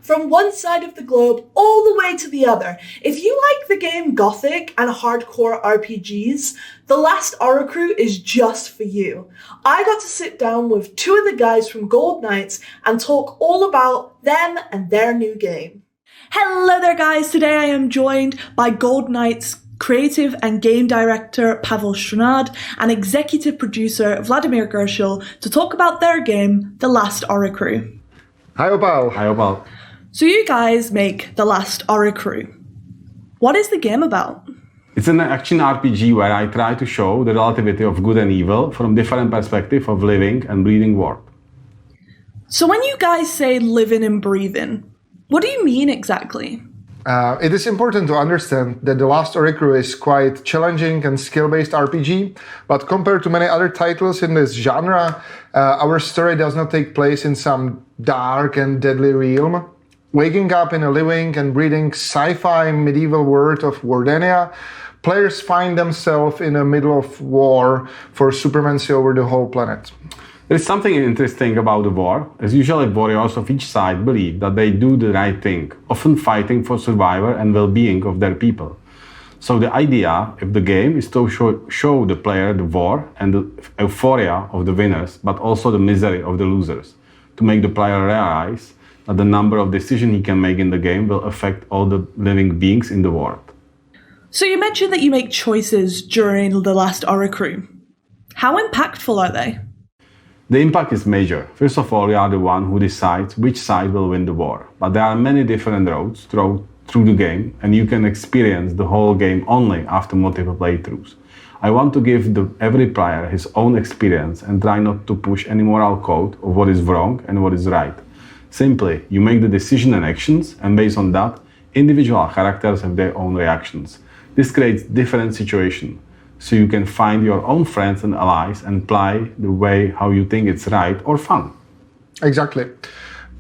from one side of the globe all the way to the other. If you like the game Gothic and hardcore RPGs, The Last Oricru is just for you. I got to sit down with two of the guys from Gold Knights and talk all about them and their new game. Hello there guys, today I am joined by Gold Knights creative and game director Pavel Strnad and executive producer Vladimir Gerši to talk about their game, The Last Oricru. Hi, Pavel. Hi, Pavel. So you guys make The Last Oricru. What is the game about? It's an action RPG where I try to show the relativity of good and evil from different perspectives of living and breathing world. So when you guys say living and breathing, what do you mean exactly? It is important to understand that The Last Oricru is quite challenging and skill-based RPG, but compared to many other titles in this genre, our story does not take place in some dark and deadly realm. Waking up in a living and breathing sci-fi medieval world of Wardania, players find themselves in the middle of war for supremacy over the whole planet. There is something interesting about the war, as usually warriors of each side believe that they do the right thing, often fighting for survival and well-being of their people. So the idea of the game is to show the player the war and the euphoria of the winners, but also the misery of the losers, to make the player realize that the number of decisions he can make in the game will affect all the living beings in the world. So you mentioned that you make choices during The Last Oricru. How impactful are they? The impact is major. First of all, you are the one who decides which side will win the war. But there are many different roads through the game, and you can experience the whole game only after multiple playthroughs. I want to give every player his own experience and try not to push any moral code of what is wrong and what is right. Simply, you make the decision and actions, and based on that, individual characters have their own reactions. This creates different situations, so you can find your own friends and allies and play the way how you think it's right or fun. Exactly.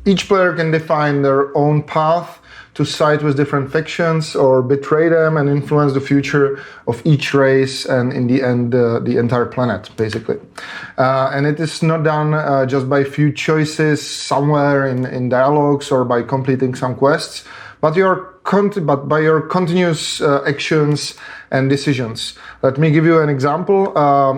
Each player can define their own path to side with different factions or betray them and influence the future of each race and in the end the entire planet, basically. And it is not done just by few choices somewhere in dialogues or by completing some quests, but by your continuous actions and decisions. Let me give you an example.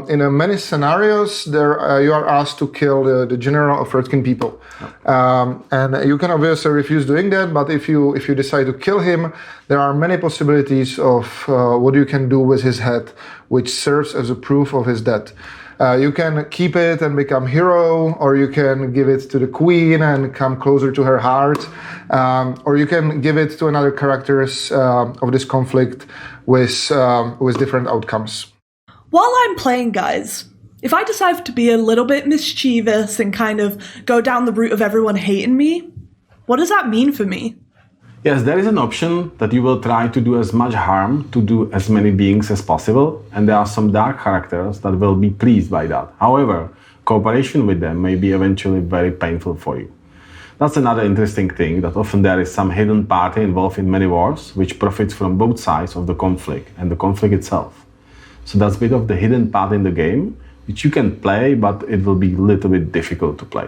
In many scenarios, you are asked to kill the general of Redkin people. And you can obviously refuse doing that, but if you decide to kill him, there are many possibilities of what you can do with his head, which serves as a proof of his death. You can keep it and become hero, or you can give it to the queen and come closer to her heart, or you can give it to another characters of this conflict with different outcomes. While I'm playing, guys, if I decide to be a little bit mischievous and kind of go down the route of everyone hating me, what does that mean for me? Yes, there is an option that you will try to do as much harm to do as many beings as possible, and there are some dark characters that will be pleased by that. However, cooperation with them may be eventually very painful for you. That's another interesting thing, that often there is some hidden party involved in many wars, which profits from both sides of the conflict and the conflict itself. So that's a bit of the hidden part in the game, which you can play, but it will be a little bit difficult to play.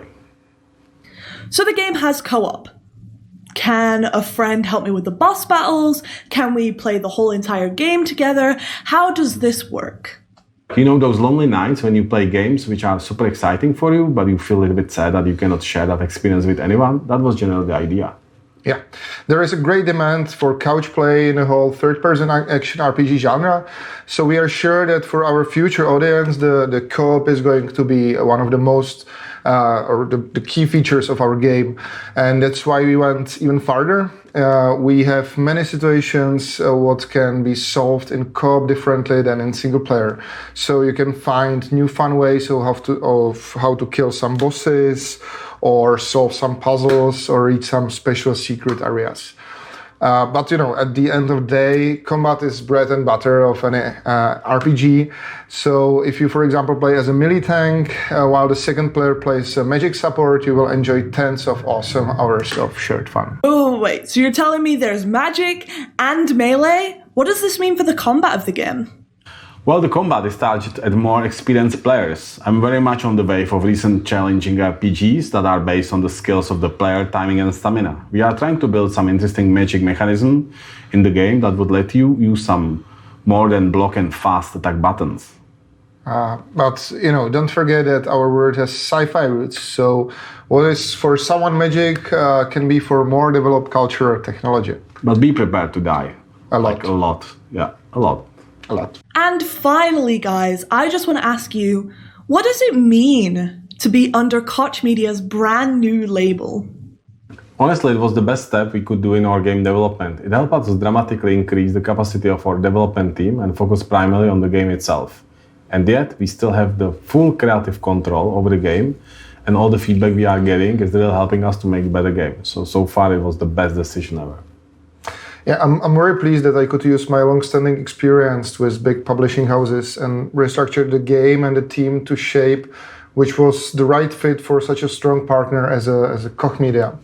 So the game has co-op. Can a friend help me with the boss battles? Can we play the whole entire game together? How does this work? You know those lonely nights when you play games which are super exciting for you, but you feel a little bit sad that you cannot share that experience with anyone? That was generally the idea. Yeah, there is a great demand for couch play in the whole third-person action RPG genre. So we are sure that for our future audience, the co-op is going to be one of the most or the key features of our game. And that's why we went even farther. We have many situations what can be solved in co-op differently than in single player. So you can find new fun ways of how to kill some bosses, or solve some puzzles, or reach some special secret areas. But you know, at the end of the day, combat is bread and butter of an RPG. So if you, for example, play as a melee tank, while the second player plays a magic support, you will enjoy tens of awesome hours of shared fun. Oh, wait, so you're telling me there's magic and melee? What does this mean for the combat of the game? Well, the combat is targeted at more experienced players. I'm very much on the wave of recent challenging RPGs that are based on the skills of the player, timing and stamina. We are trying to build some interesting magic mechanism in the game that would let you use some more than block and fast attack buttons. But, don't forget that our world has sci-fi roots, so what is for someone magic can be for more developed culture or technology. But be prepared to die. A lot. Like a lot. Yeah, a lot. A lot. And finally, guys, I just want to ask you, what does it mean to be under Koch Media's brand new label? Honestly, it was the best step we could do in our game development. It helped us dramatically increase the capacity of our development team and focus primarily on the game itself. And yet, we still have the full creative control over the game, and all the feedback we are getting is really helping us to make a better game. So far, it was the best decision ever. Yeah, I'm very pleased that I could use my long-standing experience with big publishing houses and restructure the game and the team to shape which was the right fit for such a strong partner as a Koch Media.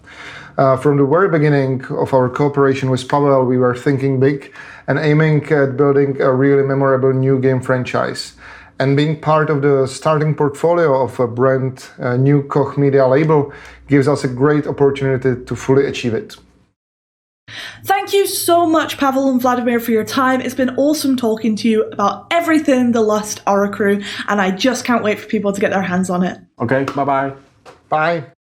From the very beginning of our cooperation with Pavel, we were thinking big and aiming at building a really memorable new game franchise. And being part of the starting portfolio of a brand new Koch Media label gives us a great opportunity to fully achieve it. Thank you so much, Pavel and Vladimir, for your time. It's been awesome talking to you about everything the Last Oricru, and I just can't wait for people to get their hands on it. Okay, bye-bye. Bye.